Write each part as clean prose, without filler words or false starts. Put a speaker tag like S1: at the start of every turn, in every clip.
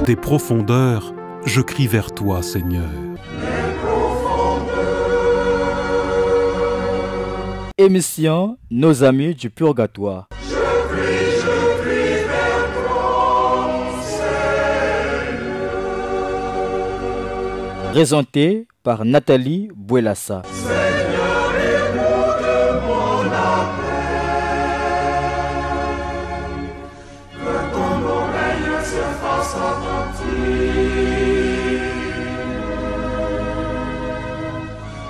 S1: Des profondeurs, je crie vers toi, Seigneur.
S2: Émission Nos amis du purgatoire.
S3: Je crie vers toi, Seigneur.
S2: Présenté par Nathalie Bouelassa.
S3: Seigneur, écoute mon appel. Que ton oreille se fasse attentive.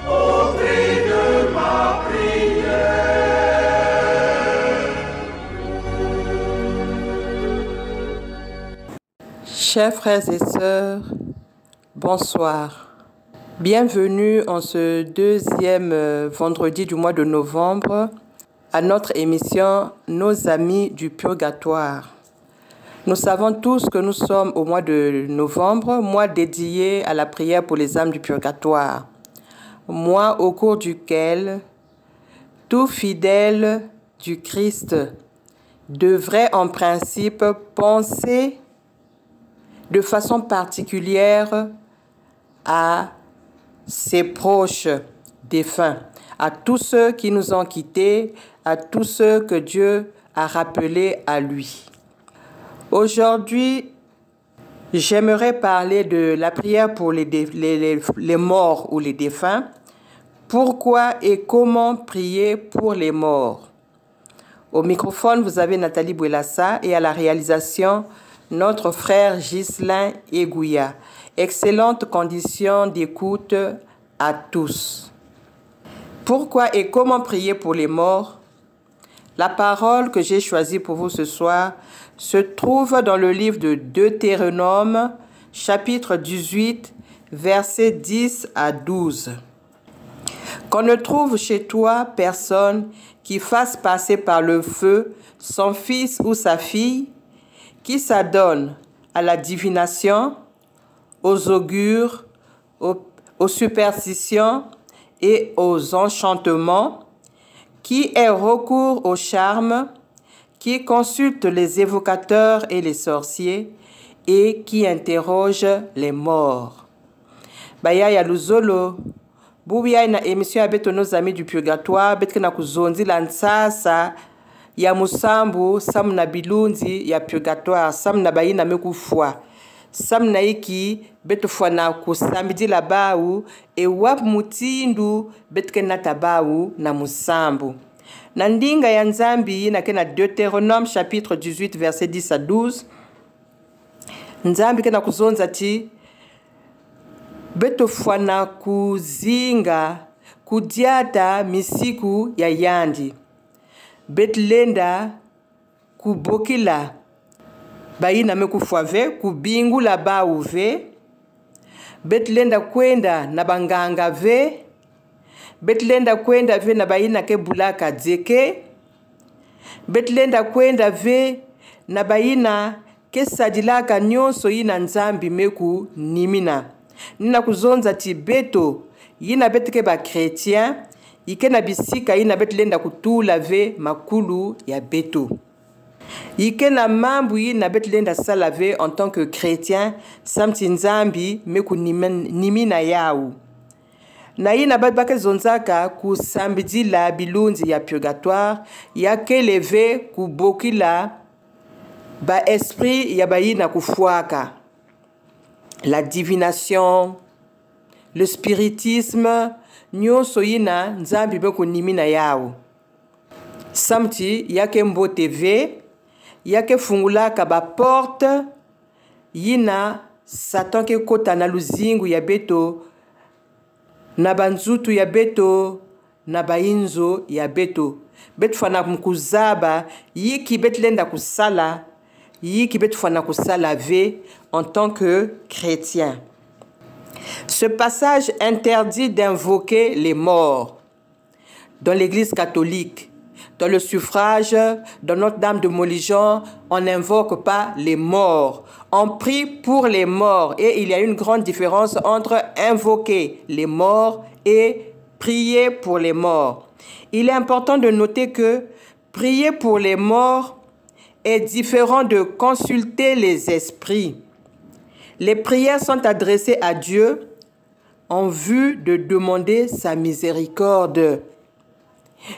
S3: Au cri de ma prière.
S4: Chers frères et sœurs, bonsoir. Bienvenue en ce deuxième vendredi du mois de novembre à notre émission Nos amis du purgatoire. Nous savons tous que nous sommes au mois de novembre, mois dédié à la prière pour les âmes du purgatoire. Mois au cours duquel tout fidèle du Christ devrait en principe penser de façon particulière à ses proches défunts, à tous ceux qui nous ont quittés, à tous ceux que Dieu a rappelés à lui. Aujourd'hui, j'aimerais parler de la prière pour les morts ou les défunts. Pourquoi et comment prier pour les morts? Au microphone, vous avez Nathalie Bouelassa et à la réalisation, notre frère Ghislain Egouya. Excellente condition d'écoute à tous. Pourquoi et comment prier pour les morts? La parole que j'ai choisie pour vous ce soir se trouve dans le livre de Deutéronome, chapitre 18, versets 10 à 12. Qu'on ne trouve chez toi personne qui fasse passer par le feu son fils ou sa fille, qui s'adonne à la divination, aux augures, aux superstitions et aux enchantements, qui ait recours aux charmes, qui consulte les évocateurs et les sorciers et qui interroge les morts. Baya ya luzolo, bubiya na émission avec nos amis du purgatoire, betka na kuzonzi lansasa ya musambu samna bilunzi ya purgatoire samna bayina mekufwa samna iki betufwa na kusambidi la bau e wap mutindu betke na tabau na musambu na ndinga ya nzambi na kena Deutéronome chapitre 18 verset 10 à 12 nzambi kena kuzonza ti betufwa na kuzinga kudiata misiku ya yandi betlenda kubokila bayina mekufwave kubingula bauve betlenda kwenda na banganga ve betlenda kwenda ve na bayina ke bulaka dzeke betlenda kwenda ve na bayina ke sadilaka nyonso yina nzambi meku nimina nina kuzonza ti beto yina betike ba chrétien yike na bisika yina betlenda kutula ve makulu ya beto. Yike na mambu yina betlenda salave en tant que chrétien samti nzambi meku nimina yau. Na yina babake zonzaka kusambidila bilunzi ya purgatoire yake leve kubokila ba esprit ya bayina kufuaka. La divination, le spiritisme, nyonso yina nzambi meku nimina yao. Samti yake mbote ve, yake fungulaka ba porte, yina satan ke kota na luzingu ya beto, na banzutu ya beto, na bainzo ya beto. Betu fana mkuzaba, yiki betlenda kusala, yiki betu fana kusala ve en tant que chrétien. Ce passage interdit d'invoquer les morts. Dans l'Église catholique, dans le suffrage, dans Notre-Dame de Montligeon, on n'invoque pas les morts. On prie pour les morts. Et il y a une grande différence entre invoquer les morts et prier pour les morts. Il est important de noter que prier pour les morts est différent de consulter les esprits. Les prières sont adressées à Dieu en vue de demander sa miséricorde.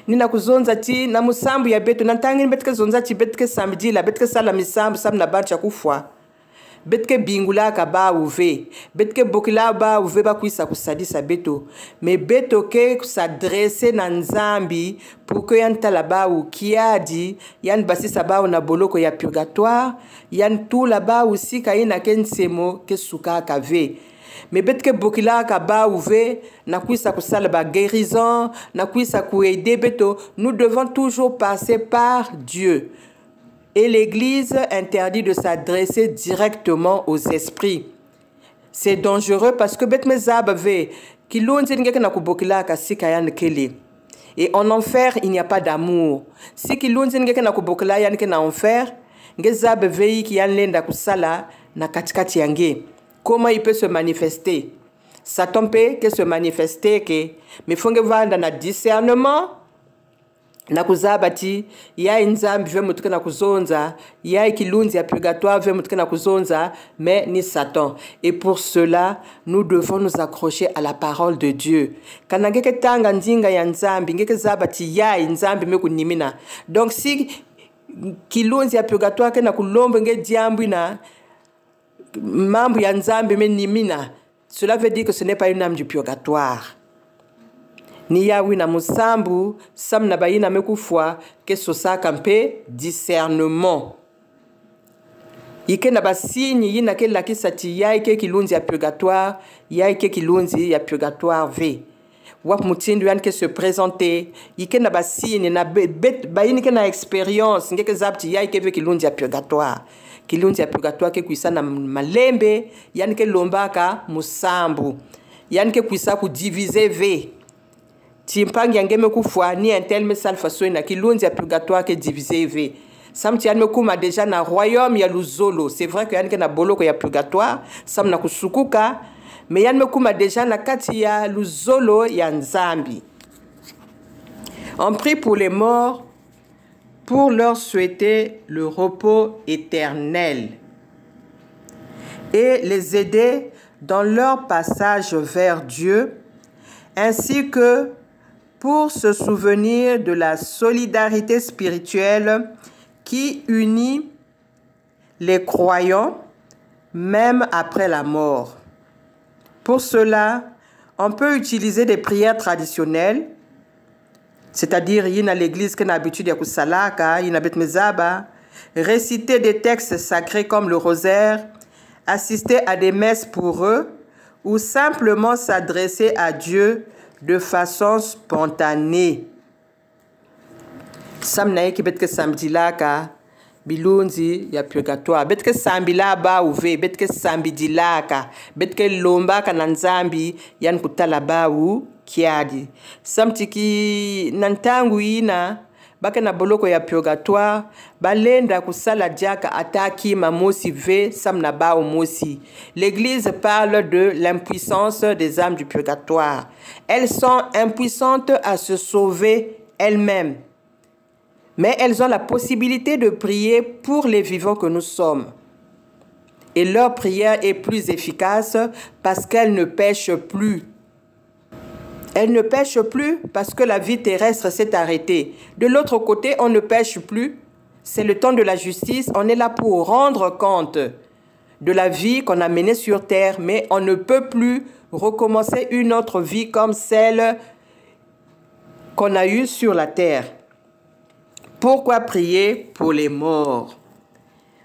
S4: Nina kuzonza ti na musambu ya betu nantangi betke zonza ti betke samedi la betke sala misambu sam na bancha kufwa betke bingula ka ba uve betke bokila ba uve ba kuisa kusadisa beto me beto ke s'adresser na nzambi pour que yanta la ba u kiadi yan basisa ba na boloko ya purgatoire yan tout la ba aussi kaina kensemo ke suka ka ve. Mais betke bokila ka ba ouve na kuisa kusala ba guérison na kuisa ku aider beto, nous devons toujours passer par Dieu. Et l'église interdit de s'adresser directement aux esprits. C'est dangereux parce que bet mezaba ve ki lonzi ngeke na kubokila ka sika yan kele. Et en enfer, il n'y a pas d'amour. Si ki lonzi ngeke na kubokila yan ke na enfer, ngezaba ve ki yan lenda kusala na katikati yange. Comment il peut se manifester? Satan peut se manifester que mais faut que vanda na discernement na kuzabati ya nzambi ve mutuke na kuzonza ya kilunzi ya purgatoire ve mutuke na kuzonza mais ni Satan. Et pour cela nous devons nous accrocher à la parole de Dieu. Kana ngeke tanga nzinga ya nzambi ngeke zabati ya nzambi mekunimina. Donc si kilunzi ya purgatoire ke na kulombe nge diambu na membre ya nzambe menimina, cela veut dire que ce n'est pas une âme du purgatoire. Ni ya wina musambu sam na bayina mekufwa ke sosa kampe discernement. Ike na basini yina ke lakisati ya ike kilunzi ya purgatoire ya ike kilunzi ya purgatoire v. Wap mutindu yan ke se présenter ike na basini na bayini ke na expérience ngeke zabti ya ike ve kilunzi ya purgatoire. Kilunzi ya purgatoire ke kuisa na malembe yani ke lombaka musambu yani ke kuisa ku diviser v timpangi yangeme kufwa ni intel me salfa soina kilunzi ya purgatoire ke diviser v samti yani kuma déjà na royaume ya luzolo. C'est vrai que yani ke na boloko ya purgatoire sam na kusukuka mais yani kuma déjà na kati ya luzolo ya nzambi. On prie pour les morts pour leur souhaiter le repos éternel et les aider dans leur passage vers Dieu, ainsi que pour se souvenir de la solidarité spirituelle qui unit les croyants même après la mort. Pour cela, on peut utiliser des prières traditionnelles, c'est-à-dire yina l'église qui a l'habitude de kusalaka, yina bet mezaba, réciter des textes sacrés comme le rosaire, assister à des messes pour eux ou simplement s'adresser à Dieu de façon spontanée. Samnaye ki betke samdilaka bilunzi ya purgatoire, betke sambila ba uve, betke sambidilaka, betke lombaka na nzambi yan kutala ba u kiadi. Samtiki nantangu ina baka na boloko ya purgatoire balenda kusala diaka ataki mamosi ve samna bao mosi. L'église parle de l'impuissance des âmes du purgatoire. Elles sont impuissantes à se sauver elles-mêmes, mais elles ont la possibilité de prier pour les vivants que nous sommes. Et leur prière est plus efficace parce qu'elles ne pêchent plus. Elle ne pêche plus parce que la vie terrestre s'est arrêtée. De l'autre côté, on ne pêche plus. C'est le temps de la justice. On est là pour rendre compte de la vie qu'on a menée sur terre, mais on ne peut plus recommencer une autre vie comme celle qu'on a eue sur la terre. Pourquoi prier pour les morts?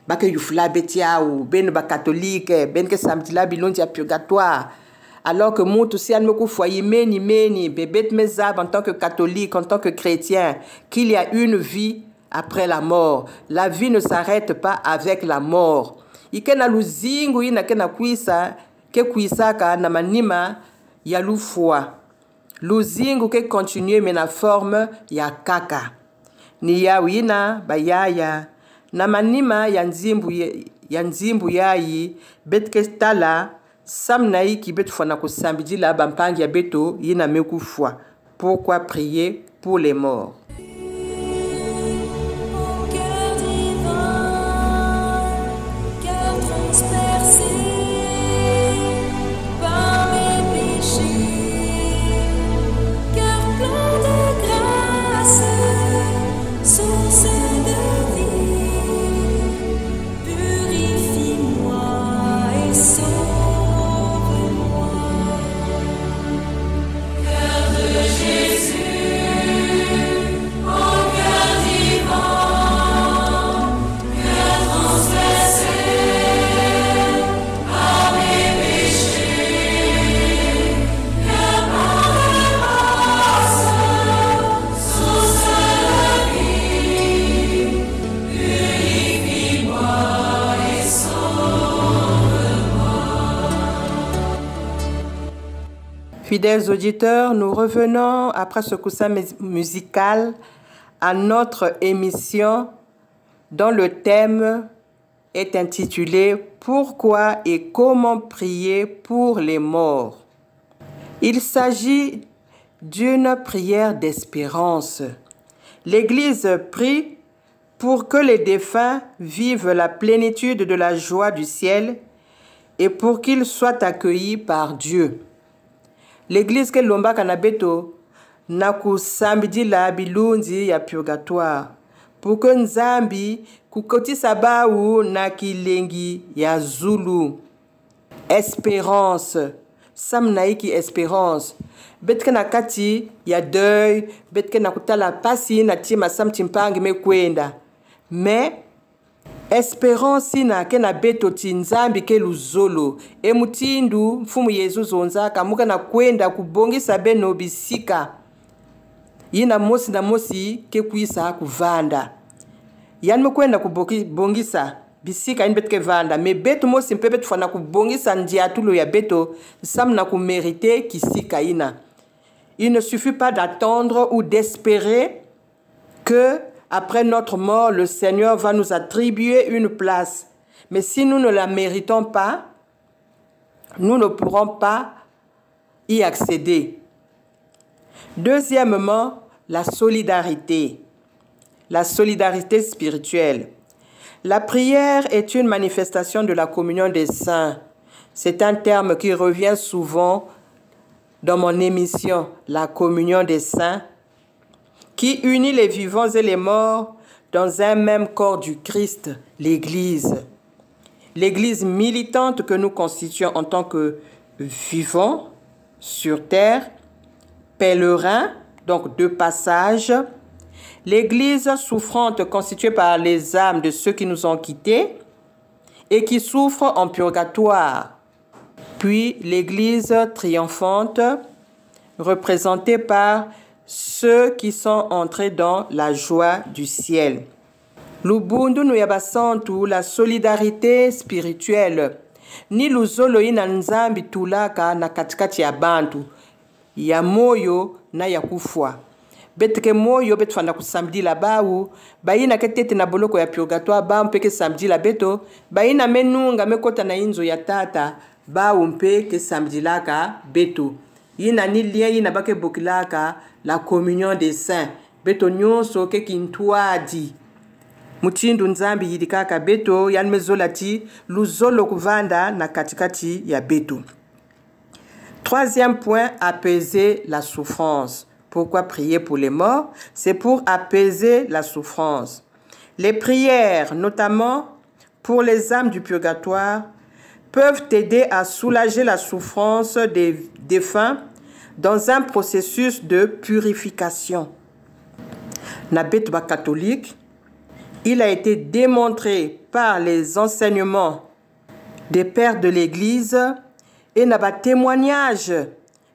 S4: Baka yufla betiaou, ben ba catholique, ben que samdila bilonti a purgatoire. Alors que moi, tout ça, me foyer meni, bébé mezab en tant que catholique, en tant que chrétien, qu'il y a une vie après la mort. La vie ne s'arrête pas avec la mort. Ikena luzingu ina kena kuisa, ke kuisa ka na manima ya lufwa. Luzingu ke continue mais na forme ya kaka. Ni ya wina bayaya. Na manima ya nzimbu yayi betke stala. Samnaï qui bet fona ko sambidi la bampangi ya beto yina mekufwa. Pourquoi prier pour les morts?
S5: Mon cœur divin.
S4: Fidèles auditeurs, nous revenons après ce coussin musical à notre émission dont le thème est intitulé « Pourquoi et comment prier pour les morts ?» Il s'agit d'une prière d'espérance. L'Église prie pour que les défunts vivent la plénitude de la joie du ciel et pour qu'ils soient accueillis par Dieu. L'Église ke lomba kanabeto na kusambidi la bilunzi ya purgatoire pour que nzambi kukotisa bawu na kilengi ya zulu. Espérance. Samnaiki espérance. Betke na kati ya deuil, betke na kutala pasi na tima sam timpangi me kwenda. Mais espérance na ke na beto tinzambi ke luzolo. E mutindu mfumu Yesu zonza kamuka na kwenda kubongisa beno bisika. Yina mosi na mosi ke kuisa kuvanda. Yan kwenda kubongisa bisika in betke vanda. Me beto mosi mpe beto fana kubongisa ndiatulo ya beto sam na kumérité kisika ina. Il ne suffit pas d'attendre ou d'espérer que après notre mort, le Seigneur va nous attribuer une place. Mais si nous ne la méritons pas, nous ne pourrons pas y accéder. Deuxièmement, la solidarité. La solidarité spirituelle. La prière est une manifestation de la communion des saints. C'est un terme qui revient souvent dans mon émission, la communion des saints, qui unit les vivants et les morts dans un même corps du Christ, l'Église. L'Église militante que nous constituons en tant que vivants sur terre, pèlerins, donc de passage. L'Église souffrante constituée par les âmes de ceux qui nous ont quittés et qui souffrent en purgatoire. Puis l'Église triomphante, représentée par ceux qui sont entrés dans la joie du ciel. Lubundu nuyabasantu, la solidarité spirituelle. Ni luzolo ina nzambi tulaka na katikati ya bantu. Ya moyo na ya kufwa. Beteke moyo betu fanda kusamdi la bawu. Baina ketete na boloko ya purgatoire ba mpeke samdi la beto. Baina menunga mekota na inzo ya tata. Ba mpeke samdi laka beto. Yina ni lien yina bake bokilaka la communion des saints. Beto nyonso ke kintuadi. Mutindu nzambi yidikaka beto yan mezolati luzolo kuvanda na katikati ya beto. Troisième point, apaiser la souffrance. Pourquoi prier pour les morts? C'est pour apaiser la souffrance. Les prières, notamment pour les âmes du purgatoire, peuvent aider à soulager la souffrance des défunts dans un processus de purification. Nabetba catholique, il a été démontré par les enseignements des pères de l'Église et naba témoignage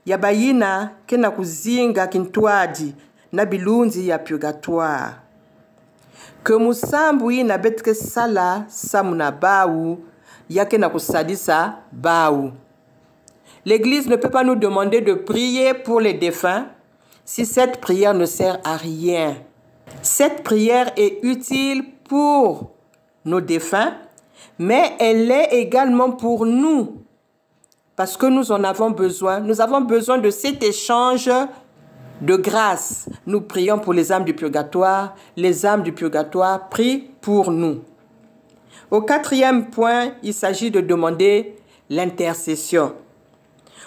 S4: yabayina kena kuzinga kintuadi na bilunzi ya purgatoire. Que musambu ina betke sala samuna baou yake na kusadisa baou. L'Église ne peut pas nous demander de prier pour les défunts si cette prière ne sert à rien. Cette prière est utile pour nos défunts, mais elle est également pour nous, parce que nous en avons besoin. Nous avons besoin de cet échange de grâce. Nous prions pour les âmes du purgatoire. Les âmes du purgatoire prient pour nous. Au quatrième point, il s'agit de demander l'intercession.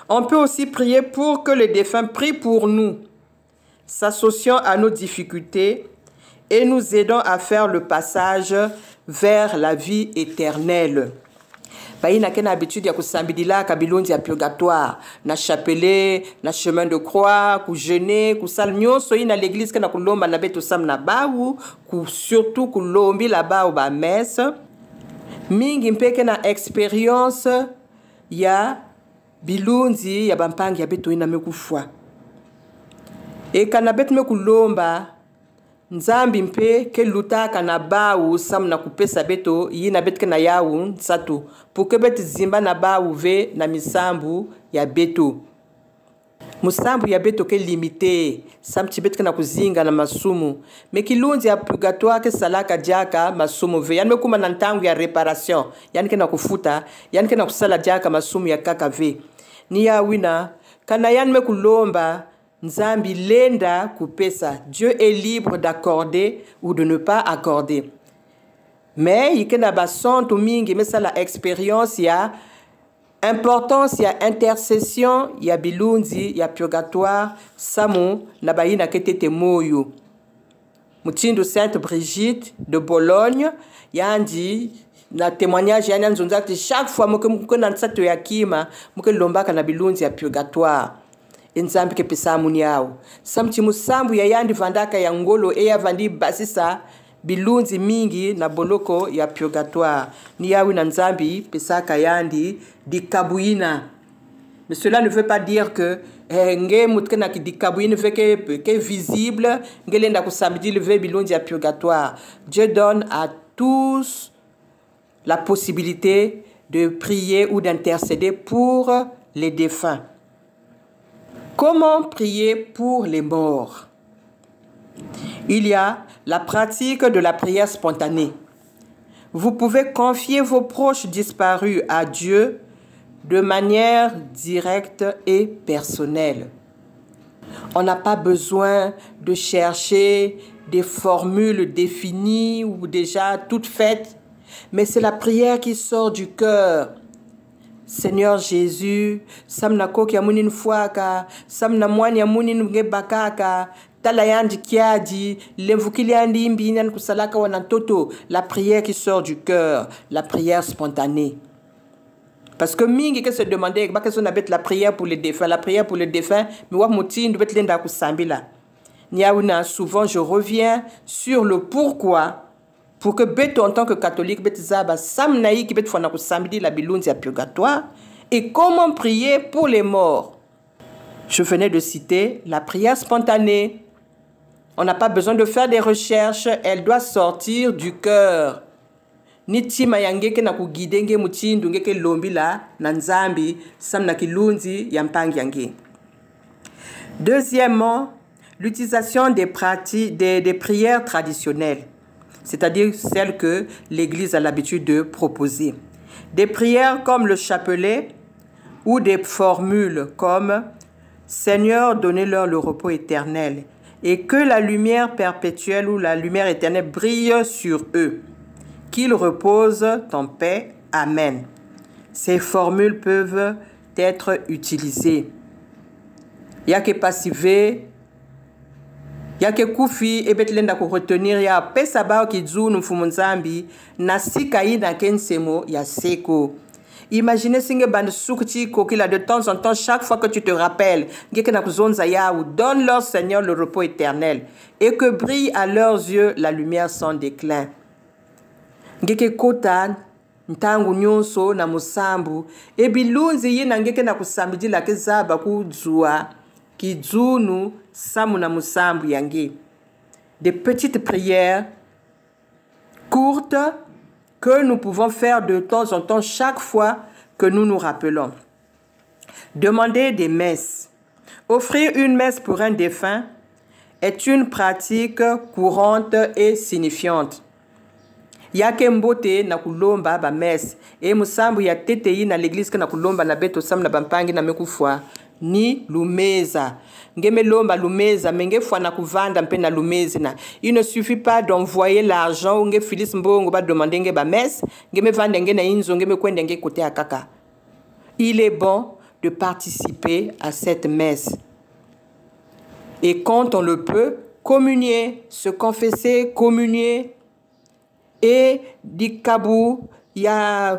S4: On peut aussi prier pour que les défunts prient pour nous, s'associant à nos difficultés et nous aidant à faire le passage vers la vie éternelle. Baina kena habitude ya kusambidila kabilonzi ya purgatoire, na chapelet, na chemin de croix, ku jeûner, ku sal nyonso ina l'église kena kulomba na beto sam na bawu, ku surtout kulombi la bawu ba messe. Mingi mpeke na expérience ya bilunzi ya bampangi ya beto ina mekufwa. E kana beto mekulomba nzambi mpe ke lutaka na bawu sam na kupesa beto yina betke na yawu satu pour que bet zimba na bawu ve na misambu ya beto. Musambu ya beto ke limité, samti beto na kuzinga na masumu. Me kilunzi ya purgatoire ke salaka diaka masumu ve. Yan me kuma nantangu ya réparation. Yan ke na kufuta, yan ke na kusala diaka masumu ya kaka ve. Ni ya wina, kana yan me kulomba, nzambi lenda kupesa. Dieu est libre d'accorder ou de ne pas accorder. Mais il y a des santo mingi, mais ça la expérience, il y a importance, il y a intercession, il y a bilunzi, il y a purgatoire, samu, nabaïna ketete moyo. Mutindo Sainte Brigitte de Bologne, il y a dit, na témoignage, il y a un chaque fois que nan sato yakima, muke lombaka na bilunzi ya purgatoire. Nzambi ke pesa muniao. Samti musambu ya yandi vandaka ya ngolo e ya vandi basisa bilunzi mingi na boloko ya purgatoire. Ni yawi na nzambi pesa kayandi di kabuina. Mais cela ne veut pas dire que nge mutke na ki di kabuina veut que visible ngele nda ku samedi lever bilunzi ya purgatoire. Dieu donne à tous la possibilité de prier ou d'intercéder pour les défunts. Comment prier pour les morts? Il y a la pratique de la prière spontanée. Vous pouvez confier vos proches disparus à Dieu de manière directe et personnelle. On n'a pas besoin de chercher des formules définies ou déjà toutes faites, mais c'est la prière qui sort du cœur. Seigneur Jésus, samna koki ya muni nfuaka, samna mwani ya muni ngebakaka, talayandi kiadi, lemvukili andi imbi kusalaka wanantoto, la prière qui sort du cœur, la prière spontanée. Parce que mingi que se demander, bah que son abet la prière pour les défunts, mais wa moutin doit lenda kusambila. Niaouna, souvent je reviens sur le pourquoi. Pour que beto en tant que catholique, bet zaba samnaï qui bet fona ku samedi la bilunzi à purgatoire et comment prier pour les morts. Je venais de citer la prière spontanée. On n'a pas besoin de faire des recherches, elle doit sortir du cœur. Nitima yangeke na ku guidenge mutindu ngeke lombila na nzambi samna kilunzi yampangi yange. Deuxièmement, l'utilisation des pratiques des prières traditionnelles, c'est-à-dire celles que l'Église a l'habitude de proposer. Des prières comme le chapelet ou des formules comme « Seigneur, donnez-leur le repos éternel et que la lumière perpétuelle ou la lumière éternelle brille sur eux, qu'ils reposent en paix. Amen ». Ces formules peuvent être utilisées. Yake passivé, yake kufi ebetlenda ko retenir ya pesa bao kizunu mfumunzambi na sika ina kensemo ya seko. Imaginez singe bande sukti kokila de temps en temps, chaque fois que tu te rappelles, ngeke na kuzonza ya ou donne leur Seigneur le repos éternel et que brille à leurs yeux la lumière sans déclin. Ngeke kota ntangu nyonso na musambu ebilunzi yina ngeke na kusambidi la kezaba kuzua kizunu samu na musambu yangi. Des petites prières courtes que nous pouvons faire de temps en temps chaque fois que nous nous rappelons. Demander des messes. Offrir une messe pour un défunt est une pratique courante et signifiante. Yake mbote na kulomba ba messe e musambu ya tete na l'église na kulomba na beto sam na bampangi na mekufwa ni lumeza. Ngeme lomba lumeza menge fwa na kuvanda mpe na lumezi na. Il ne suffit pas d'envoyer l'argent ou nge filis mbongo ba demander nge ba messe, ngeme vanda nge na inzo ngeme kwende nge kote akaka. Il est bon de participer à cette messe. Et quand on le peut, communier, se confesser, communier. Et di kabu ya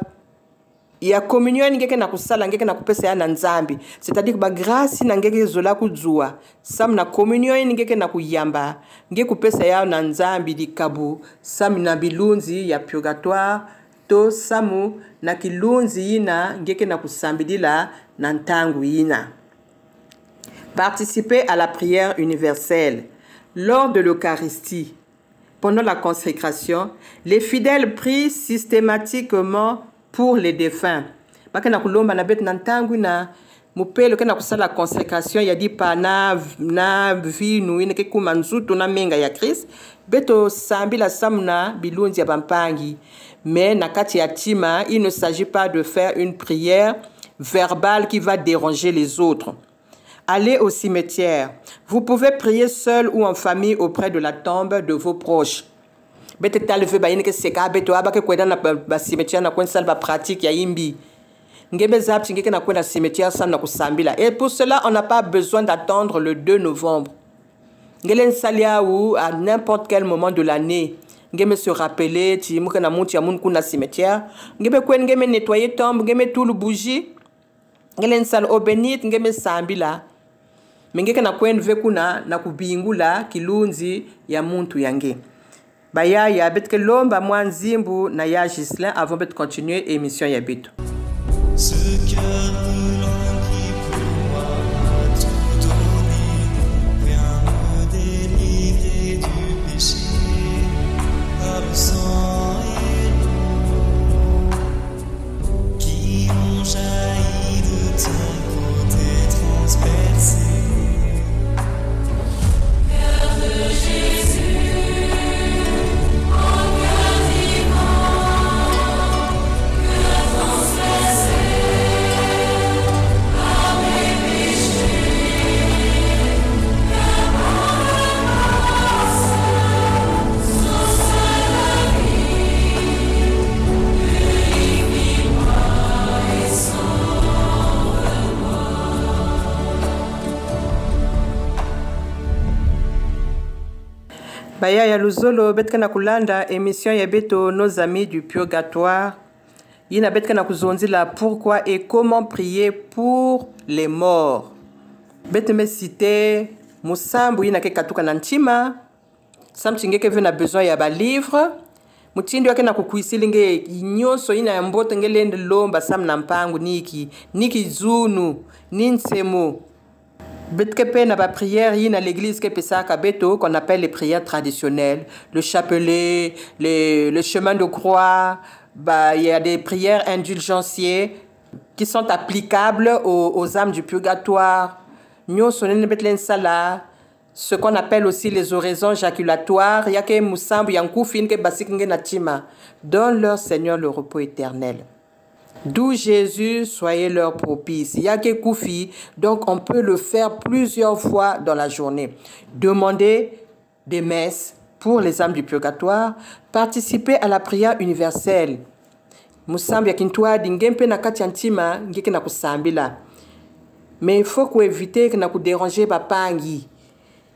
S4: communion ngeke na kusala ngeke na kupesa ya nzambi, c'est-à-dire ba grâce na ngeke zola kuzua sam na communion ngeke na kuyamba ngeke kupesa ya nzambi di kabu sam na bilunzi ya purgatoire to samu na kilunzi ina ngeke na kusambidila na ntangu ina. Participer à la prière universelle lors de l'Eucharistie. Pendant la consécration, les fidèles prient systématiquement pour les défunts. Bakana kulomba na bet nantangu na mupelo kena kusala consécration ya di pa na vinu ine ke kumanzutu na menga ya Christ beto sambila samna bilunzi ya bampangi. Mais na kati ya tima, il ne s'agit pas de faire une prière verbale qui va déranger les autres. Allez au cimetière. Vous pouvez prier seul ou en famille auprès de la tombe de vos proches. Bete talve ba ine ke seka beto aba ke kwenda na ba cimetière na kwensa ba pratique ya imbi. Ngebe zapti ngeke na kwenda cimetière sana kusambila. Et pour cela, on n'a pas besoin d'attendre le 2 novembre. Ngelen salia ou à n'importe quel moment de l'année. Ngeme se rappeler ti muka na munti ya munku na cimetière. Ngebe kwen ngeme nettoyer tombe, ngeme tout le bougie. Ngelen sal au bénite ngeme sambila. Mengeke na kwen vekuna na kubingula kilunzi ya muntu yange. Baya ya betke lomba mwanzimbu na ya Gislin avant de continuer émission ya bitu.
S5: Ce cœur brûlant qui pour moi a tout donné, vient me délivrer du péché, par le sang et l'eau, qui ont jailli de ton côté transpercé. Cœur de Jésus.
S4: Baya ya luzolo betka na kulanda émission ya beto nos amis du purgatoire. Yina betka na kuzonzila pourquoi et comment prier pour les morts. Bete me cité musambu yina ke katuka na ntima. Samchinge ke vena besoin ya ba livre. Mutindo yake na kukuisilinge nyonso yina ya mbote ngelende lomba sam na mpangu niki zunu ninsemo. Betkepe na ba prière yina l'église ke pesaka beto qu'on appelle les prières traditionnelles, le chapelet, le chemin de croix, bah il y a des prières indulgentiées qui sont applicables aux âmes du purgatoire. Nous sonne betlen sala, ce qu'on appelle aussi les oraisons jaculatoires, yake musambu yankufin ke basikinge natima. Donne leur Seigneur le repos éternel. D'où Jésus, soyez leur propice. Yake Koufi, donc on peut le faire plusieurs fois dans la journée. Demandez des messes pour les âmes du purgatoire. Participer à la prière universelle. Musambi yakintua dingempe na kati antima ngeke na kusambila. Mais il faut éviter que na déranger bapangi.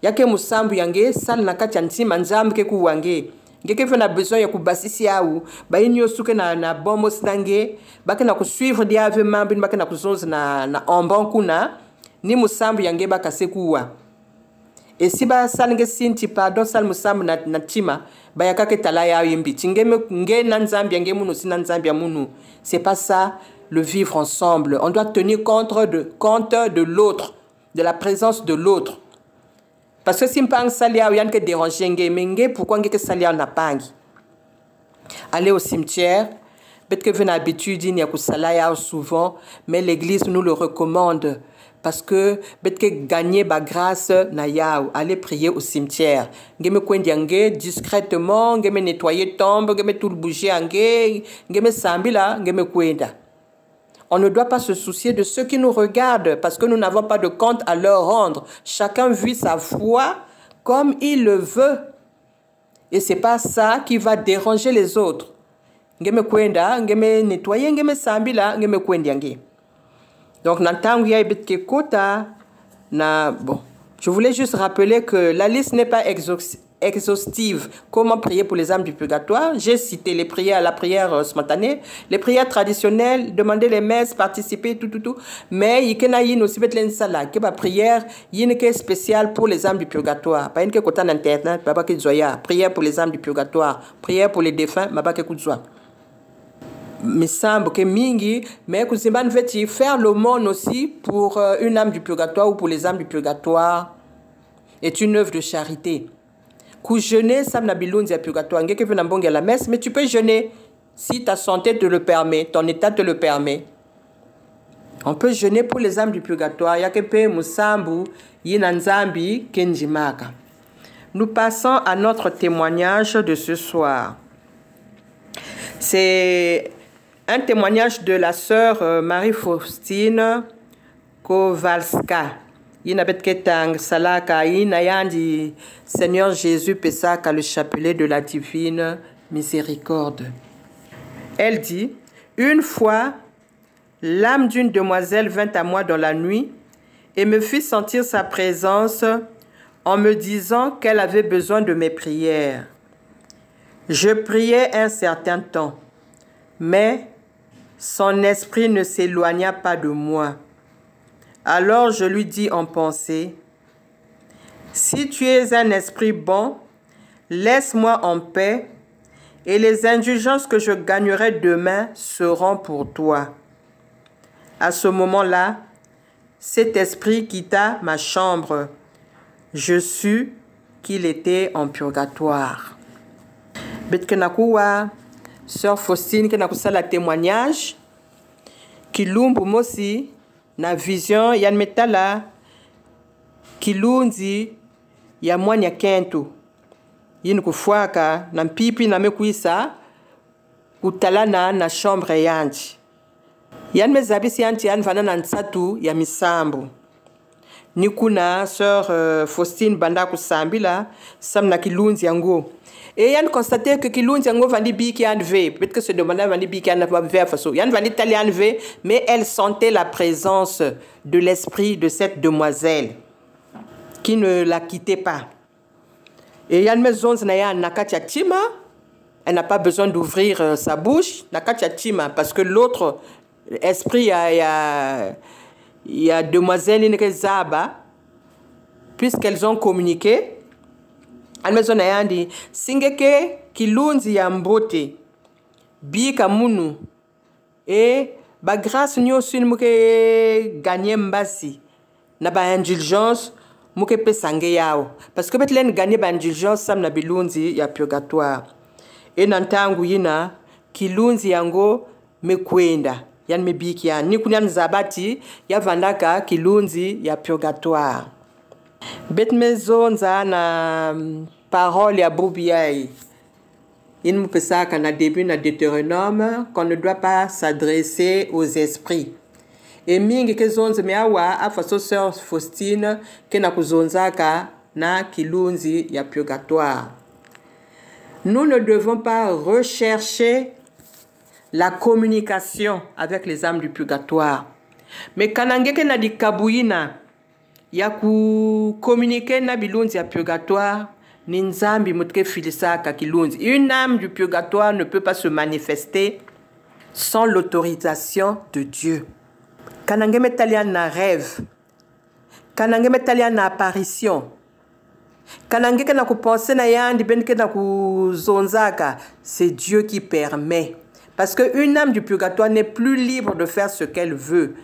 S4: Yake musambi yange sal na kati antima nzambe ke kuwange. Ngeke fe na besoin ya kubasisi au ba inyo suke na bomos nange bake na kusuivre dia ave mambi bake na kuzonza na omban kuna ni musambu yange baka sekuwa. Et si ba salnge sinti pardon sal musambu na tima ba yakake talaya yimbi tingeme nge na nzambi yange munu sina nzambi ya munu. C'est pas ça le vivre ensemble. On doit tenir compte de l'autre, de la présence de l'autre. Parce que si je pense salia ou yann que déranger ngé pourquoi ngé que salia na pangi. Aller au cimetière, peut-être que vous avez l'habitude il y a que salia souvent, mais l'église nous le recommande parce que peut-être que gagner ba grâce na yao, aller prier au cimetière. Ngé me kwendi ngé discrètement, ngé me nettoyer tombe, ngé me tout le bouger ngé me sambila, ngé me kwenda. On ne doit pas se soucier de ceux qui nous regardent parce que nous n'avons pas de compte à leur rendre. Chacun vit sa foi comme il le veut. Et ce n'est pas ça qui va déranger les autres. Ngeme kwenda, ngeme nettoyer, ngeme sambila, ngeme kwendiange. Donc, bon. Je voulais juste rappeler que la liste n'est pas exhaustive. Comment prier pour les âmes du purgatoire? J'ai cité les prières, la prière spontanée, les prières traditionnelles, demander les messes, participer, tout. Mais il y a aussi une prière spéciale pour les âmes du purgatoire. Pas une qui est en internet, prière pour les âmes du purgatoire, prière pour les défunts, me semble que mingi, mais que c'est faire l'aumône aussi pour une âme du purgatoire ou pour les âmes du purgatoire est une œuvre de charité. Que jeûner, ça n'a pas purgatoire. À la messe, mais tu peux jeûner si ta santé te le permet, ton état te le permet. On peut jeûner pour les âmes du purgatoire. Yakepe musambu yinanzambi kenjimaka. Nous passons à notre témoignage de ce soir. C'est un témoignage de la sœur Marie-Faustine Kowalska. Yinabet salaka yinayandi Seigneur Jésus pesaka le chapelet de la divine miséricorde. Elle dit: une fois, l'âme d'une demoiselle vint à moi dans la nuit et me fit sentir sa présence en me disant qu'elle avait besoin de mes prières. Je priais un certain temps, mais son esprit ne s'éloigna pas de moi. Alors je lui dis en pensée: si tu es un esprit bon, laisse-moi en paix, et les indulgences que je gagnerai demain seront pour toi. À ce moment-là, cet esprit quitta ma chambre. Je sus qu'il était en purgatoire. Betkenakuwa, sœur Faustine, qui n'a pas la témoignage, qui lumbu mosi, na vision, yan metala, qui lundi, ya mwanya kento. Yin kufuaka, na mpipi na mekuisa, utalana na chambre yanji. Yan mezabisi yanti yan vana na nsatu ya misambu. Nikuna sœur Faustine banda kusambila, sam na kilunzi yango. Et Yann constatait que Kilunzi Yango vandi biki anve. Peut-être que ce demandait vandi biki anve façon. Yann vandi tali anve, mais elle sentait la présence de l'esprit de cette demoiselle qui ne la quittait pas. Et Yann Mezonz naya nakatia tima, elle n'a pas besoin d'ouvrir sa bouche, nakatia tima, parce que l'autre esprit il y a demoiselle Inkezaba, puisqu'elles ont communiqué. Almezona yandi singeke kilunzi ya mbote bika munu et ba grâce nyosu muke gagner mbasi na ba indulgence muke pesange yao parce que betlen gagner ba indulgence sam na bilunzi ya purgatoire et nantangu yina kilunzi yango mekwenda yan mebiki ya ni kunya nzabati ya vandaka kilunzi ya purgatoire. Bet mezonza na parole ya Boubiaï. Il me pesa qu'en a début na Deutéronome qu'on ne doit pas s'adresser aux esprits. Et mingi ke zonze meawa a façon sœur Faustine ke na kuzonza ka na kilunzi ya purgatoire. Nous ne devons pas rechercher la communication avec les âmes du purgatoire. Mais kanangeke na di kabuina ya ku communiquer na bilunzi ya purgatoire ni nzambi mutke filisaka kilunzi. Une âme du purgatoire ne peut pas se manifester sans l'autorisation de Dieu. Kanange metalia na rêve, kanange metalia na apparition, kanange kana ku penser na yandi benke na ku zonzaka, c'est Dieu qui permet. Parce que une âme du purgatoire n'est plus libre de faire ce qu'elle veut.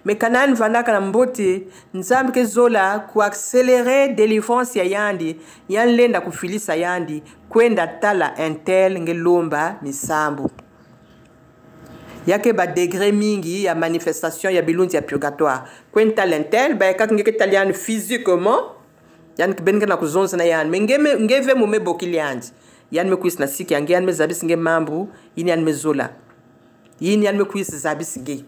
S4: Mais kanan vana kanambote nzambe ke zola ku accélérer délivrance ya yandi yan lenda ku filisa yandi kwenda tala intel ngelomba misambu yake ba degré mingi ya manifestation ya bilunzi ya purgatoire kwenda l'intel ba ka ngeke talian physiquement yan benga na kuzonza na yan ngeve mu mebokiliandi yan me kuis na siki yange yan me zabisi nge mambu yini yan me zola yini yan me kuis zabisi nge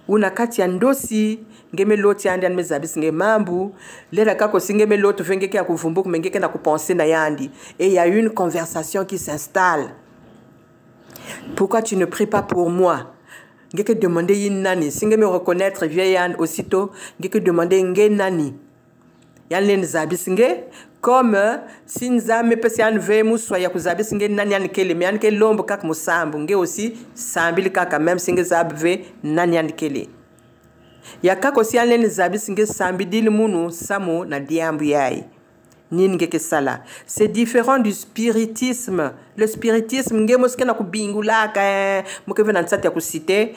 S4: una kati ya ndosi ngeme loti andi an mezabisi nge mambu lera kako singeme loto vengeke ya kuvumbuku mengeke na kupenser na yandi et il y a une conversation qui s'installe. Pourquoi tu ne pries pas pour moi? Ngeke demander yin nani singeme reconnaître vieille yan aussitôt ngeke demander nge nani yan len zabisi nge comme si nzame pesi an ve muswa ya kuzabisi nge nani yan kele me yan ke lombo kak musambu nge aussi sambili kaka même singe zabve nani yan kele ya kako si an len zabisi nge sambidili munu samu na diambu yai nini ngeke sala. C'est différent du spiritisme. Le spiritisme nge moske na kubingulaka muke vena nsati ya kusite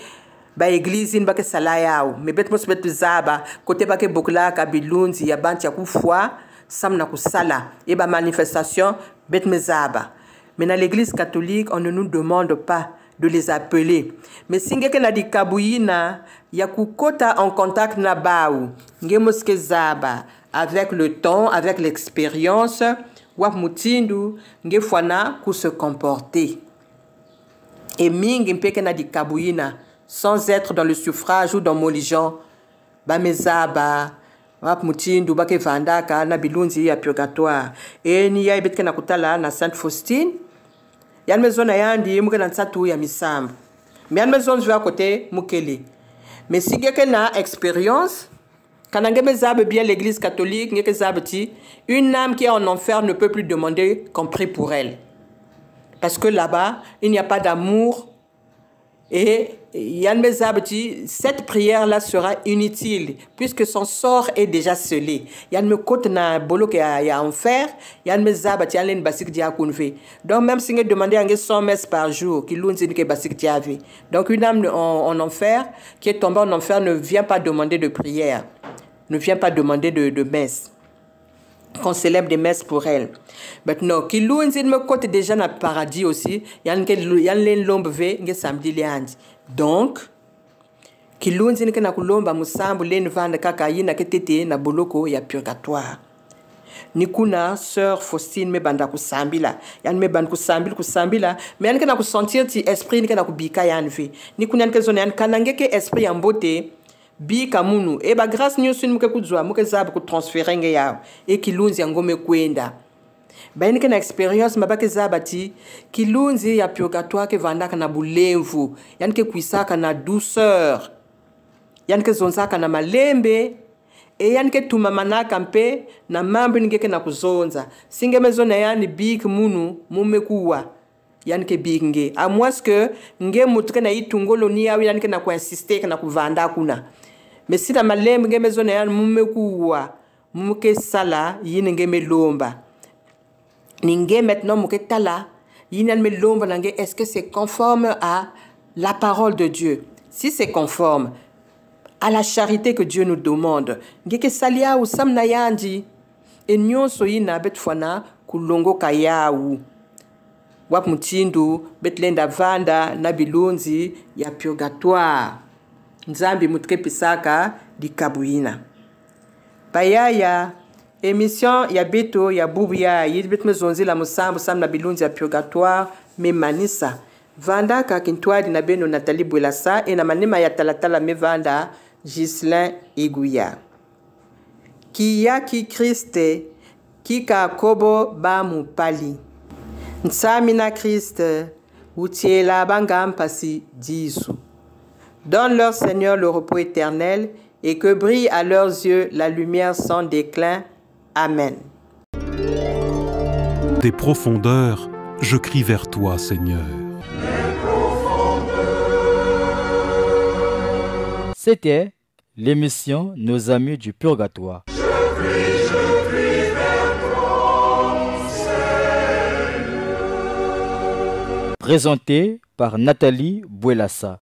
S4: ba église ba ke sala yao me bet mos bet zaba kote ba ke bokulaka bilunzi ya banti ya kufwa sam na kusala et ba manifestation bet mezaba. Mais dans l'église catholique on ne nous demande pas de les appeler. Mais si ngeke na di kabuyina, ya kukota en contact na baou, nge moske zaba, avec le temps, avec l'expérience, wap mutindu, nge fwana ku se comporter. Et mingi mpeke na di kabuyina, sans être dans le suffrage ou dans molijan, ba mezaba, wap mutindu, bake vandaka, na bilunzi ya purgatoire. Et ni ya ibetke na kutala na Sainte Faustine, yan maison na yandi muke na nsatu ya misambu. Mais yan maison je vais à côté mukele. Mais si ngeke na expérience, quand on bien l'église catholique, une âme qui est en enfer ne peut plus demander qu'on prie pour elle. Parce que là-bas, il n'y a pas d'amour. Et cette prière-là sera inutile, puisque son sort est déjà scellé. Donc même si on demande 100 messes par jour, donc une âme en enfer, qui est tombée en enfer, ne vient pas demander de prière, ne vient pas demander de messe. Qu'on célèbre des messes pour elle. Maintenant, qui loue me côté déjà dans le paradis aussi, il y a une lombe nge samedi liandi. Donc, qui loue que na kulomba musambu len vanda kakayi na ketete na boloko ya purgatoire. Nikuna sœur Faustine me banda kusambila, yan me banda kusambila, mais yan kana kusentir ti esprit ni kana kubika yan ve. Nikuna nke zone yan kanangeke esprit en beauté. Bi kamunu e ba grâce nyosu muke kuzwa muke zabu ku transférer nge yao e kilunzi ngome kwenda ba ni kana expérience mabake zabati kilunzi ya purgatoire ke vandaka na bulemvu yani ke kuisaka na douceur yani ke zonzaka na malembe e yani ke tumamanaka mpe na mambo ngeke na kuzonza singe mezona yani big munu mumekuwa yani ke binge à moins que nge mutuke na itungolo ni yawe yani ke na ku insister na kuvanda kuna. Mais si la malem nge mezona yan mumekuwa muke sala yine nge melomba ninge maintenant muke tala yine melomba nange est-ce que c'est conforme à la parole de Dieu? Si c'est conforme à la charité que Dieu nous demande nge ke salia ou samna yandi et nyonso yina betfwana kulongo kayawu wap mutindu betlenda vanda na bilunzi ya purgatoire. Nzambi mutke pisaka di kabuyina. Bayaya émission ya beto ya bubuya yibet mezonzi la musambu sam na bilunzi ya purgatoire me manisa. Vanda ka kintwadi na beno Nathalie Bwelassa e na manima ya talatala me vanda Ghislain Iguya. Kiya ki Christe ki ka kobo ba mupali. Nsamina Christ utiela bangam pasi disu. Donne-leur, Seigneur, le repos éternel et que brille à leurs yeux la lumière sans déclin. Amen.
S1: Des profondeurs, je crie vers toi, Seigneur.
S2: C'était l'émission Nos Amis du Purgatoire.
S3: Je crie vers toi, Seigneur.
S2: Présentée par Nathalie Bwelassa.